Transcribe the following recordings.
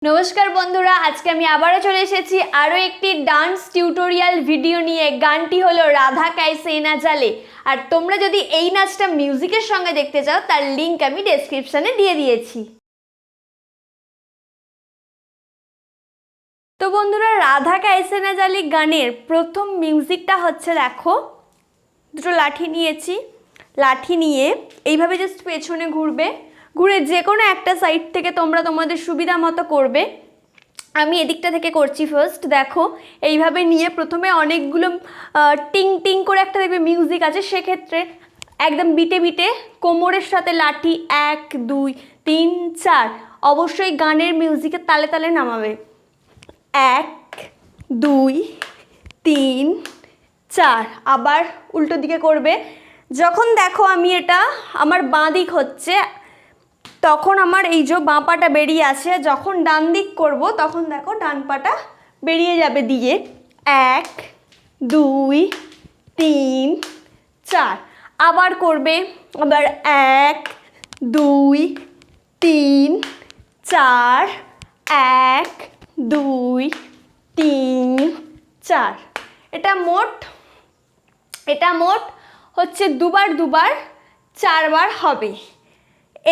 নমস্কার বন্ধুরা, আজকে আমি আবারও চলে এসেছি আরও একটি ডান্স টিউটোরিয়াল ভিডিও নিয়ে। গানটি হলো রাধা কাইসে না জালে। আর তোমরা যদি এই নাচটা মিউজিকের সঙ্গে দেখতে চাও তার লিঙ্ক আমি ডেসক্রিপশনে দিয়ে দিয়েছি। তো বন্ধুরা, রাধা কাইসে না জালে গানের প্রথম মিউজিকটা হচ্ছে, দেখো দুটো লাঠি নিয়েছি, লাঠি নিয়ে এইভাবে জাস্ট পেছনে ঘুরবে, ঘুরে যে কোনো একটা সাইড থেকে তোমরা তোমাদের সুবিধা মতো করবে। আমি এদিকটা থেকে করছি ফার্স্ট। দেখো এইভাবে নিয়ে প্রথমে অনেকগুলো টিং টিং করে একটা দেখবে মিউজিক আছে, সেক্ষেত্রে একদম বিটে বিটে কোমরের সাথে লাঠি 1 2 3 4 অবশ্যই গানের মিউজিকের তালে তালে নামাবে। 1 2 3 4 আবার উল্টো দিকে করবে। যখন দেখো আমি এটা আমার বাঁ দিক হচ্ছে, তখন আমার এই যে বাঁ পাটা বেরিয়ে আসে, যখন ডান দিক করব তখন দেখো ডান পাটা বেরিয়ে যাবে দিয়ে 1 2 3 4 আবার করবে। আবার 1 2 3 4 1 2 3 4। এটা মোট হচ্ছে দুবার 4বার হবে।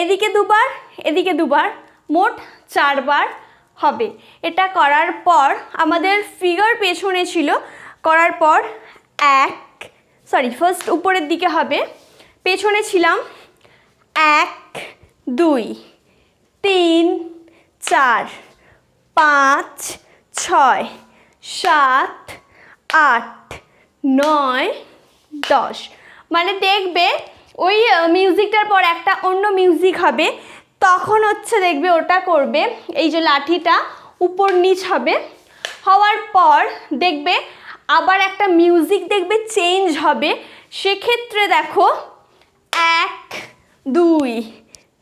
এদিকে দুবার, এদিকে দুবার, মোট 4বার হবে। এটা করার পর আমাদের ফিগার পেছনে ছিল, করার পর ফার্স্ট উপরের দিকে হবে, পেছনে ছিলাম 1 2 3 4 5 6 7 8 9 10। মানে দেখবে ওই মিউজিকটার পর একটা অন্য মিউজিক হবে, তখন হচ্ছে দেখবে ওটা করবে, এই যে লাঠিটা উপর নিচ হবে, হওয়ার পর দেখবে আবার একটা মিউজিক দেখবে চেঞ্জ হবে। সেক্ষেত্রে দেখো 1 2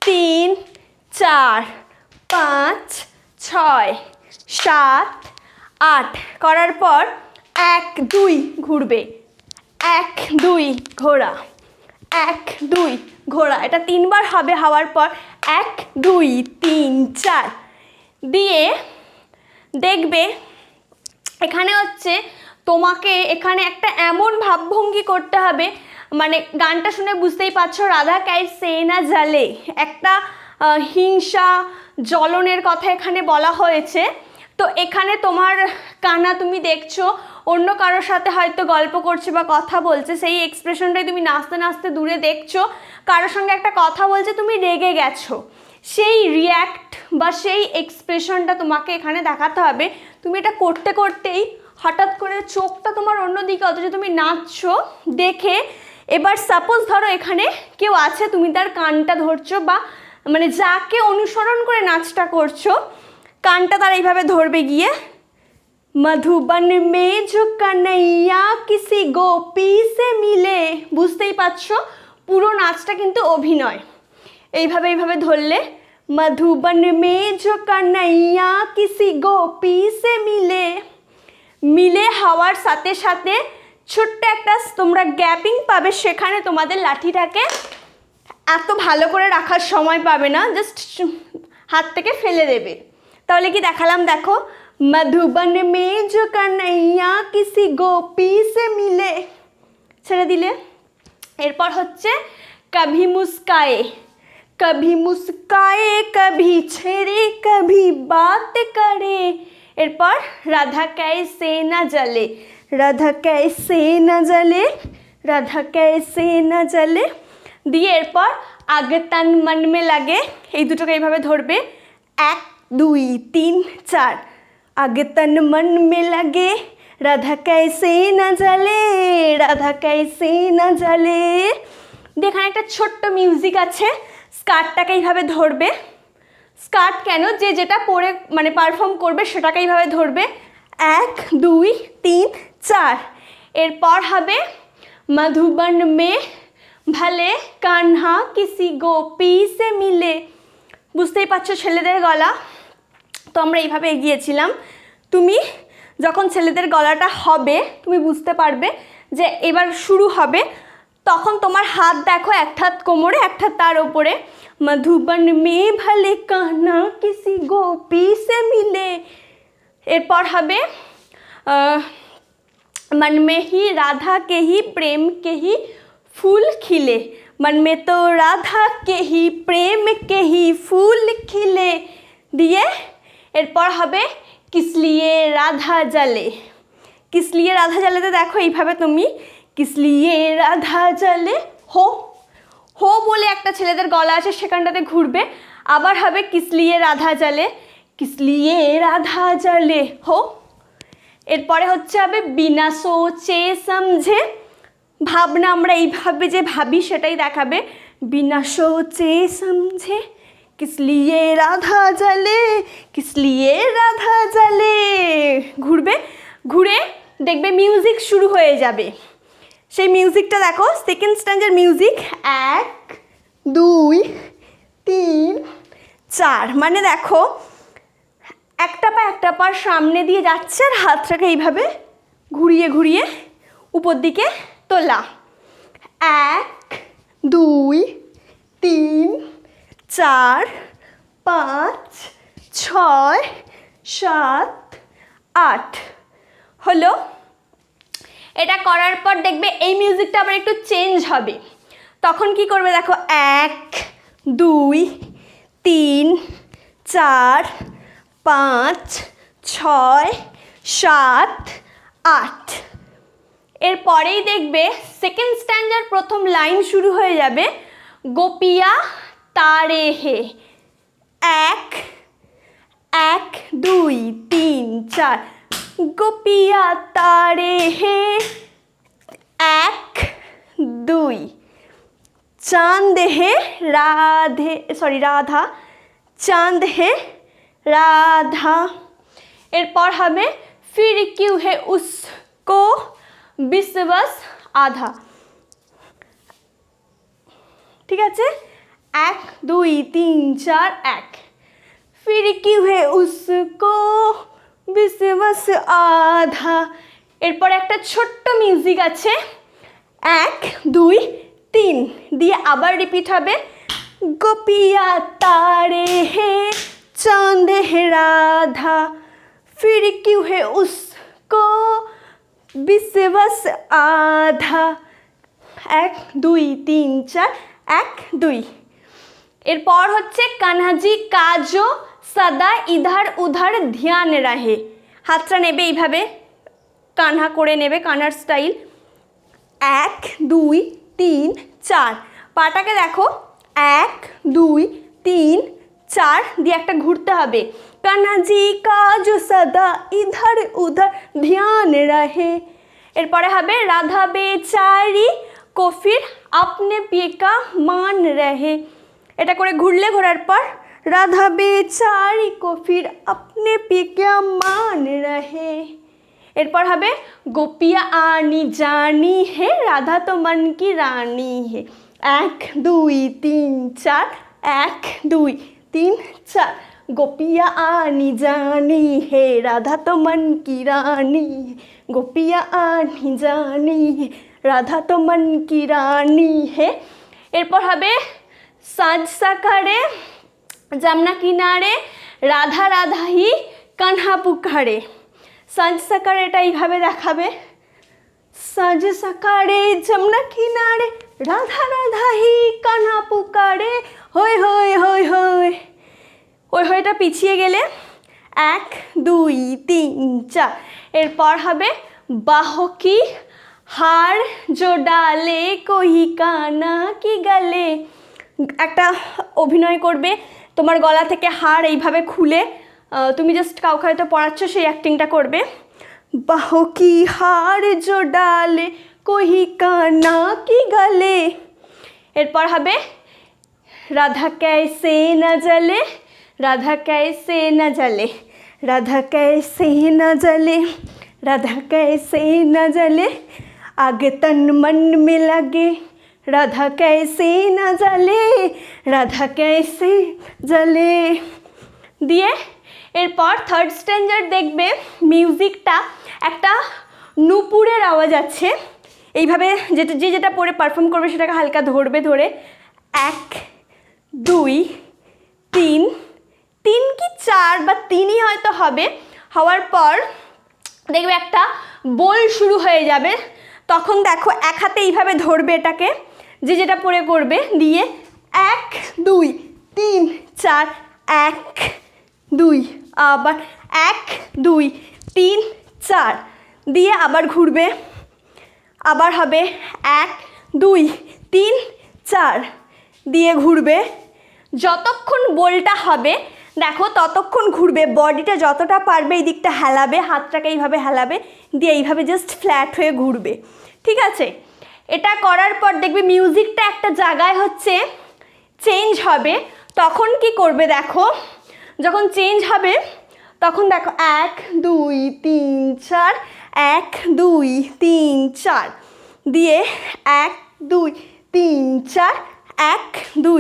3 4 5 6 7 8 করার পর 1 2 ঘুরবে, 1 2 ঘোরা, 1 2 ঘোরা। এটা 3বার হবে। হওয়ার পর 1 2 3 4 দিয়ে দেখবে এখানে হচ্ছে তোমাকে এখানে একটা এমন ভাবভঙ্গি করতে হবে, মানে গানটা শুনে বুঝতেই পারছো রাধা কাইসে না জালে, একটা হিংসা জ্বলনের কথা এখানে বলা হয়েছে। তো এখানে তোমার কানা তুমি দেখছো অন্য কারোর সাথে হয়তো গল্প করছে বা কথা বলছে, সেই এক্সপ্রেশনটাই তুমি নাচতে নাচতে দূরে দেখছো কারোর সঙ্গে একটা কথা বলছে, তুমি রেগে গেছো, সেই রিয়্যাক্ট বা সেই এক্সপ্রেশনটা তোমাকে এখানে দেখাতে হবে। তুমি এটা করতে করতেই হঠাৎ করে চোখটা তোমার অন্যদিকে, অথচ তুমি নাচছো দেখে, এবার সাপোজ ধরো এখানে কেউ আছে, তুমি তার কানটা ধরছো বা মানে যাকে অনুসরণ করে নাচটা করছো কানটা তার এইভাবে ধরবে গিয়ে, মধুবন মে जो कन्हैया किसी गोपी से मिले। বুঝতেই পারছো পুরো নাচটা কিন্তু অভিনয়। এইভাবে ধরলে মধুবন মে जो कन्हैया किसी गोपी से মিলে হওয়ার সাথে সাথে ছোট্ট একটা তোমরা গ্যাপিং পাবে, সেখানে তোমাদের লাঠিটাকে এত ভালো করে রাখার সময় পাবে না, জাস্ট হাত থেকে ফেলে দেবে। তাহলে কি দেখালাম দেখো, মধুবন মে जो कन्हैया किसी गोपी से मिले, ছেড়ে দিলে। এরপর হচ্ছে কভি মুস্কায়ে, কভি মুস্কায়ে কভি ছেড়ে কভি বাত করে। এরপর রাধা কাইসে না জালে, রাধা কাইসে না জালে, রাধা কাইসে না জালে দিয়ে এরপর আগে তন মন মে লাগে, এই দুটোকে এইভাবে ধরবে 1 2 3 4 আগে তন মন মে লাগে, রাধা কাইসে না জালে, রাধা কাইসে না জালে। এখানে একটা ছোট্ট মিউজিক আছে, স্কার্টটাকে এইভাবে ধরবে, স্কার্ট কেন, যে যেটা পরে মানে পারফর্ম করবে সেটাকে এইভাবে ধরবে 1 2 3 4। এরপর হবে মধুবন মে ভালে কানহা কিসি গোপী সে মিলে। বুঝতেই পারছো ছেলেদের গলা, তো আমরা এইভাবে এগিয়েছিলাম। তুমি যখন ছেলেদের গলাটা হবে তুমি বুঝতে পারবে যে এবার শুরু হবে, তখন তোমার হাত দেখো, একটা হাত কোমরে, একটা হাত তার ওপরে। মধুবন মে ভলে কানা কিসি গোপী সে মিলে। এরপর হবে मन में ही राधा के ही प्रेम के ही फूल खिले। मन में तो राधा के ही प्रेम के ही फूल खिले दिए। এরপর হবে किस लिए राधा जले। किस लिए राधा जले তো দেখো এইভাবে তুমি किस लिए राधा जले हो हो বলে একটা ছেলেদের গলা আছে সেখানটাতে ঘুরবে। আবার হবে किस लिए राधा जले, किस लिए राधा जले हो। এরপরে হচ্ছে হবে বিনা সোচে সমঝে। ভাবনা আমরা এইভাবে যে ভাবি সেটাই দেখাবে। বিনা সোচে সমঝে किस लिए राधा जले, किस लिए राधा जले ঘুরবে। ঘুরে দেখবে মিউজিক শুরু হয়ে যাবে। সেই মিউজিকটা দেখো, সেকেন্ড স্ট্যান্ডার মিউজিক। 1 2 3 4, মানে দেখো একটা পা সামনে দিয়ে যাচ্ছে আর হাতটাকে এইভাবে ঘুরিয়ে ঘুরিয়ে উপর দিকে তোলা। 1 2 3 4 5 6 7 8 হলো। এটা করার পর দেখবে এই মিউজিকটা আবার একটু চেঞ্জ হবে। তখন কি করবে দেখো, 1 2 3 4 5 6 7 8। এরপরেই দেখবে সেকেন্ড স্ট্যান্ডার প্রথম লাইন শুরু হয়ে যাবে গোপিয়া তারে হে। 1 1 2 3 4 গোপিয়া তারে হে। 1 2 চাঁদ হে রাধে, সরি রাধা, চাঁদ হে রাধা। এরপর হবে ফির কিউ হে উসকো বিশ্বাস আধা। ঠিক আছে, 1 2 3 4 1 ফির কিউ হে উসকো বিশ্বাস আধা। এরপর একটা ছোট্ট মিউজিক আছে, 1 2 3 দিয়ে আবার রিপিট হবে গোপিয়া তারে হে चांद है राधा फिर क्यों है उसको विश्वास आधा। 1 2 3 4 1 2। এরপর হচ্ছে কানহাজি কাজো সদা ইধার উধার ধ্যান রাহে। হাতটা নেবে এইভাবে, কানহা করে নেবে, কানহার স্টাইল। 1 2 3 4, পাটাকে দেখো 1 2 3 4 দিয়ে একটা ঘুরতে হবে। কানহাজি কাজ সদা ইধার উধার ধ্যান রাহে। এরপরে হবে রাধা বেচারি को फिर अपने पिए का मान रहे। এটা করে ঘুরলে, ঘোরার পর রাধা বেচারি को फिर अपने पिए का मान रहे। এরপর হবে গোপিয়া আনি জানি হে রাধা তো মন কি রানী হে। 1 2 3 4 1 2 3 4 গোপিয়া আনি জানি হে রাধা তো মন কি রানী। গোপিয়া আনি জানি হে রাধা তো মন কি রানী হে। এরপর হবে সাজ সাকারে যমুনা কিনারে রাধা রাধা হি কানহা পুকারে। সাজ সাকারে এটা এইভাবে দেখাবে, সাজ সাকারে যমুনা কিনারে রাধা রাধা হি কানহা পুকারে হই হই হই হই। ওই হইটা পিছিয়ে গেলে 1 2 3 4। এরপর হবে বাহকি হার জো ডালে কহি কানা কি গালে। একটা অভিনয় করবে, তোমার গলা থেকে হার এইভাবে খুলে তুমি জাস্ট কাউকে হয়তো পড়াচ্ছ, সেই অ্যাক্টিংটা করবে। বাহকি হার জো ডালে কহি কানা কি গালে। এরপর হবে রাধা कैसे न जले, राधा कैसे न जले, राधा कैसे न जले, राधा कैसे न जले, आगे तन मन में लगे, राधा कैसे न जले, राधा कैसे जले দিয়ে এরপর থার্ড স্ট্যান্ডার্ড দেখবে মিউজিকটা একটা নুপুরের আওয়াজ আছে। এইভাবে যেটা পরে পারফর্ম করবে সেটাকে হালকা ধরবে, ধরে 1 2 3, 3 কি 4 বা 3ই হয়তো হবে। হওয়ার পর দেখবে একটা বোল শুরু হয়ে যাবে, তখন দেখো এক হাতে এইভাবে ধরবে এটাকে, যেটা পরে করবে, দিয়ে 1 2 3 4, 1 2, আবার 1 2 3 4 দিয়ে আবার ঘুরবে, আবার হবে 1 2 3 4 দিয়ে ঘুরবে। যতক্ষণ বোলটা হবে দেখো ততক্ষণ ঘুরবে, বডিটা যতটা পারবে এই দিকটা হেলাবে, হাতটাকে এইভাবে হেলাবে, দিয়ে এইভাবে জাস্ট ফ্ল্যাট হয়ে ঘুরবে, ঠিক আছে। এটা করার পর দেখবে মিউজিকটা একটা জায়গায় হচ্ছে চেঞ্জ হবে, তখন কি করবে দেখো, যখন চেঞ্জ হবে তখন দেখো 1 2 3 4, 1 2 3 4 দিয়ে 1 2 3 4, 1 2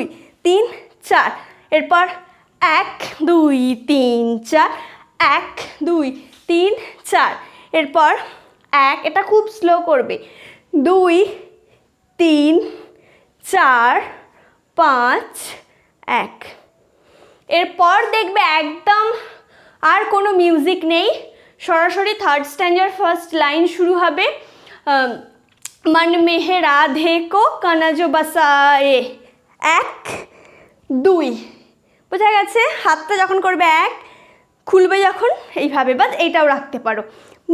3 4, এরপর 1 2 3 4, 1 2 3 4, এরপর 1, এটা খুব স্লো করবে, 2 3 4 5 1। এরপর দেখবে একদম আর কোনো মিউজিক নেই, সরাসরি থার্ড স্ট্যান্ডার ফার্স্ট লাইন শুরু হবে, मन में है राधे को काना जो बसाए, 1 2, বোঝা গেছে। হাতটা যখন করবে 1, খুলবে যখন এইভাবে, বাস এইটাও রাখতে পারো,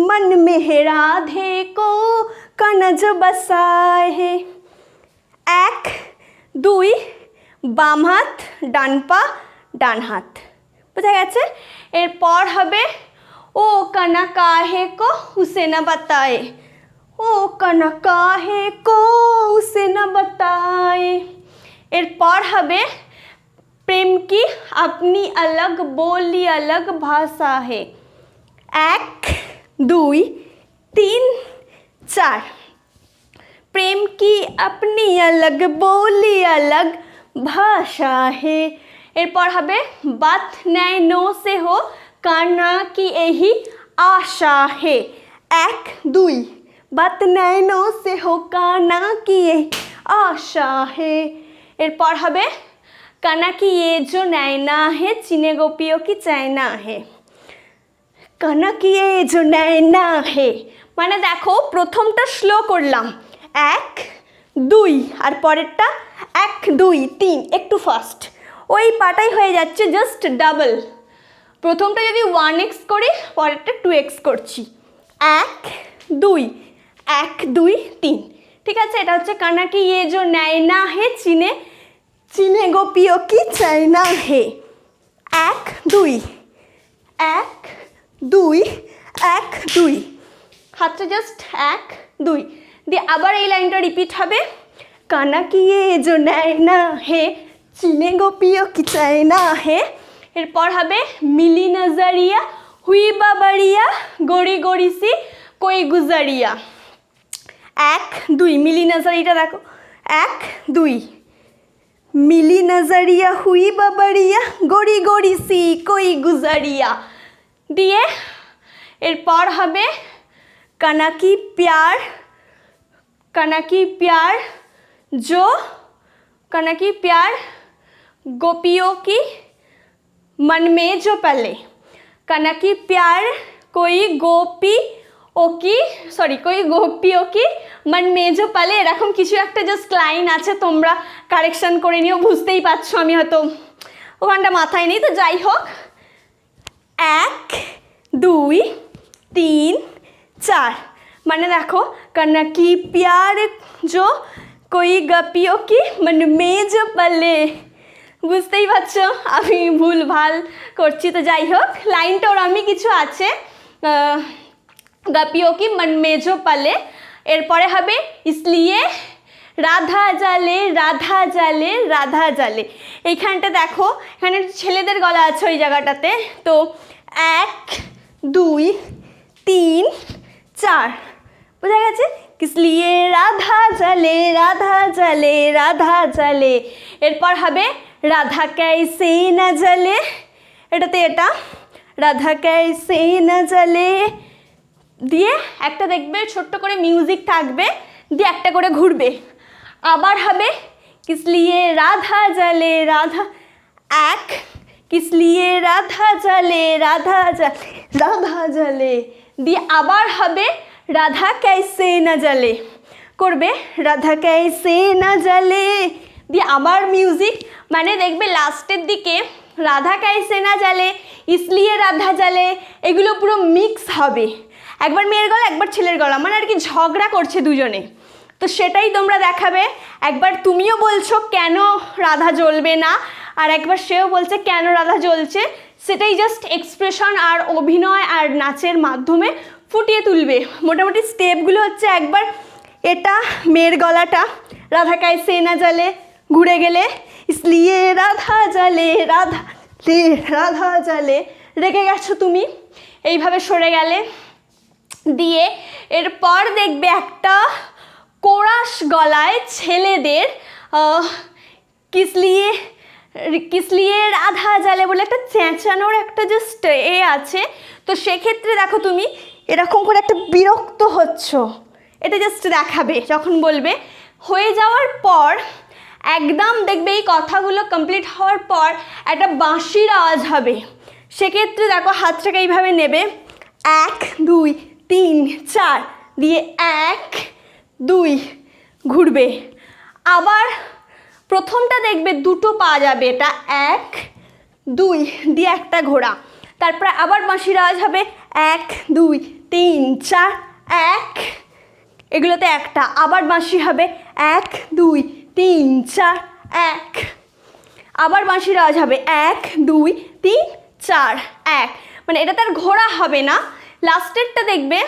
मन में है राधे को काना जो बसाए, 1 2, বাম হাত ডান পা ডান হাত, বোঝা গেছে। এরপর হবে ও কানা কাহে কো উসে না বাতায়ে, ও কানা কাহে কো উসে না বাতায়ে। এরপর হবে প্রেম কি আপনি अलग बोली अलग भाषा है, 1 2 3 4, प्रेम की अपनी अलग बोली अलग भाषा है। এরপর হবে बात नैनों से हो काना की यही आशा है, 1 2, बात नैनों से हो काना की यही आशा है। এরপর হবে काना की ये जो नैना है चीने गोपियों की चैना है, काना की ये जो नैना है, মানে দেখো প্রথমটা স্লো করলাম 1 2 আর পরেরটা 1 2 3 একটু ফাস্ট, ওই পাটাই হয়ে যাচ্ছে জাস্ট ডাবল। প্রথমটা যদি 1x করি পরেরটা 2x করছি, 1 2 1 2 3, ঠিক আছে। এটা হচ্ছে কানা কি ये जो नैना है चीने चीने गोपियों की चैना है, 1 2 1 2 1 2, হাতটা জাস্ট 1 2 দিয়ে আবার এই লাইনটা রিপিট হবে, কানা কি ये जो नैना है चीने गोपियों की चैना है। এরপর হবে मिली नजरिया हुई बाबरिया गोरी गोरी सी कोई गुजरिया, 1 2, मिली नजरियाটা দেখো 1 2, मिली नजरिया हुई बाबरिया गोरी गोरी सी कोई गुजरिया দিয়ে এরপর হবে काना की प्यार जो काना की प्यार गोपियों की मन में जो पले, काना की प्यार कोई गोपी ও কি কোই গোপিও কি मन में जो पले, এরকম কিছু একটা জাস্ট লাইন আছে, তোমরা কারেকশন করে নিও, বুঝতেই পারছো আমি হয়তো ওখানটা মাথায় নেই, তো যাই হোক 1 2 3 4, মানে দেখো কানা কি প্যার जो कोई गोपियों की मन में जो पले, বুঝতেই পারছো আমি ভুল ভাল করছি, তো যাই হোক লাইনটা ওরমই কিছু আছে, गोपियों की मन में जो पले। এরপরে হবে इसलिए রাধা জালে রাধা জালে রাধা জালে, এইখানটা দেখো এখানে ছেলেদের গলা আছে ওই জায়গাটাতে, তো 1 2 3 4, বোঝা গেছে, इसलिए রাধা জালে রাধা জালে রাধা জালে। এরপর হবে রাধা কাইসে না জ্বলে, এটাতে এটা রাধা কাইসে না জ্বলে দিয়ে একটা দেখবে ছোট্ট করে মিউজিক থাকবে, দিয়ে একটা করে ঘুরবে। আবার হবে কিসলিয়ে রাধা জালে রাধা, এক কিসলিয়ে রাধা জালে রাধা জালে রাধা জালে, দিয়ে আবার হবে রাধা কাইসে না জালে, করবে রাধা কাইসে না জালে, দিয়ে আবার মিউজিক, মানে দেখবে লাস্টের দিকে রাধা কাইসে না জালে, ইসলিয়ে রাধা জালে, এগুলো পুরো মিক্স হবে। একবার মেয়ের গলা একবার ছেলের গলা, মানে আর কি ঝগড়া করছে দুজনে, তো সেটাই তোমরা দেখাবে। একবার তুমিও বলছো কেন রাধা জ্বলবে না, আর একবার সেও বলছে কেন রাধা জ্বলছে, সেটাই জাস্ট এক্সপ্রেশন আর অভিনয় আর নাচের মাধ্যমে ফুটিয়ে তুলবে। মোটামুটি স্টেপগুলো হচ্ছে, একবার এটা মেয়ের গলাটা রাধা কাইসে না জালে, ঘুরে গেলে ইসলিয়ে রাধা জালে রাধা লে রাধা জালে, রেখে গেছো তুমি, এইভাবে সরে গেলে। দিয়ে এরপর দেখবে একটা কোরাস গলায় ছেলেদের কিসলিয়ে কিসলিয়ে রাধা জালে বলে একটা চেঁচানোর একটা জাস্ট আছে, তো সেক্ষেত্রে দেখো তুমি এরকম করে একটা বিরক্ত হচ্ছ, এটা জাস্ট দেখাবে। যখন বলবে হয়ে যাওয়ার পর একদম দেখবে এই কথাগুলো কমপ্লিট হওয়ার পর একটা বাঁশির আওয়াজ হবে, সেক্ষেত্রে দেখো হাতটাকে এইভাবে নেবে, 1 2 3 4 দিয়ে 1 2 ঘুরবে। আবার প্রথমটা দেখবে দুটো পা যাবে, এটা 1 2 দিয়ে একটা ঘোরা, তারপরে আবার বাঁশির আওয়াজ হবে 1 2 3 4 1, এগুলোতে একটা, আবার বাঁশি হবে 1 2 3 4 1, আবার বাঁশির আওয়াজ হবে 1 2 3 4 1, মানে এটা তার ঘোরা হবে না। লাস্টেরটা দেখবে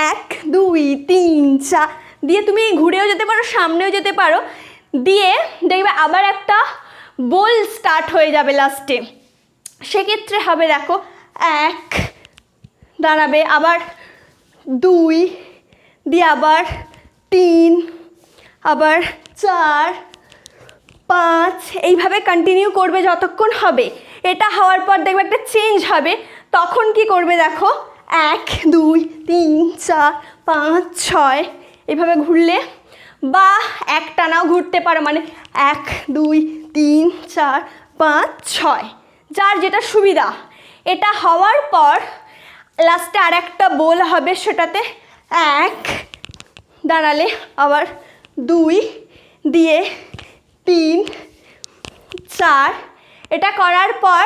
1 2 3 4 দিয়ে তুমি ঘুরেও যেতে পারো, সামনেও যেতে পারো, দিয়ে দেখবে আবার একটা বোল স্টার্ট হয়ে যাবে লাস্টে, সেক্ষেত্রে হবে দেখো 1 দাঁড়াবে, আবার 2 দিয়ে আবার 3, আবার 4 5, এইভাবে কন্টিনিউ করবে যতক্ষণ হবে। এটা হওয়ার পর দেখবে একটা চেঞ্জ হবে, তখন কি করবে দেখো 1 2 3 4 5 6 এইভাবে ঘুরলে, বা একটানাও ঘুরতে পারো, মানে 1 2 3 4 5 6, যার যেটা সুবিধা। এটা হওয়ার পর লাস্টে আর একটা বোল হবে, সেটাতে 1 দাঁড়ালে, আবার 2 দিয়ে 3 4, এটা করার পর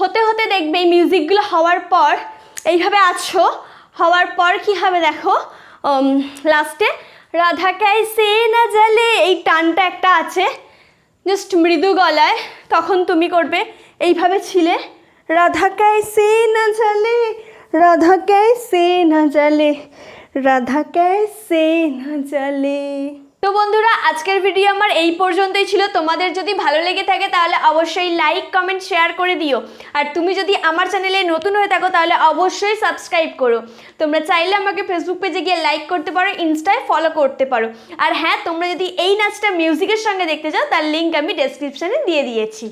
হতে হতে দেখবে এই মিউজিকগুলো হওয়ার পর এইভাবে আছো, হওয়ার পর কি হবে দেখো লাস্টে রাধা কাইসে না জালে, এই টানটা একটা আছে জাস্ট মৃদু গলায়, তখন তুমি করবে এইভাবে ছিলে রাধা কাইসে না জালে রাধা কাইসে না জালে রাধা কাইসে না জালে। তো বন্ধুরা আজকের ভিডিও আমার এই পর্যন্তই ছিল। তোমাদের যদি ভালো লেগে থাকে তাহলে অবশ্যই লাইক কমেন্ট শেয়ার করে দিও, আর তুমি যদি আমার চ্যানেলে নতুন হয়ে থাকো তাহলে অবশ্যই সাবস্ক্রাইব করো। তোমরা চাইলে আমাকে ফেসবুক পেজে গিয়ে লাইক করতে পারো, ইনস্টায় ফলো করতে পারো, আর হ্যাঁ তোমরা যদি এই নাচটা মিউজিকের সঙ্গে দেখতে চাও তার লিঙ্ক আমি ডেসক্রিপশানে দিয়ে দিয়েছি।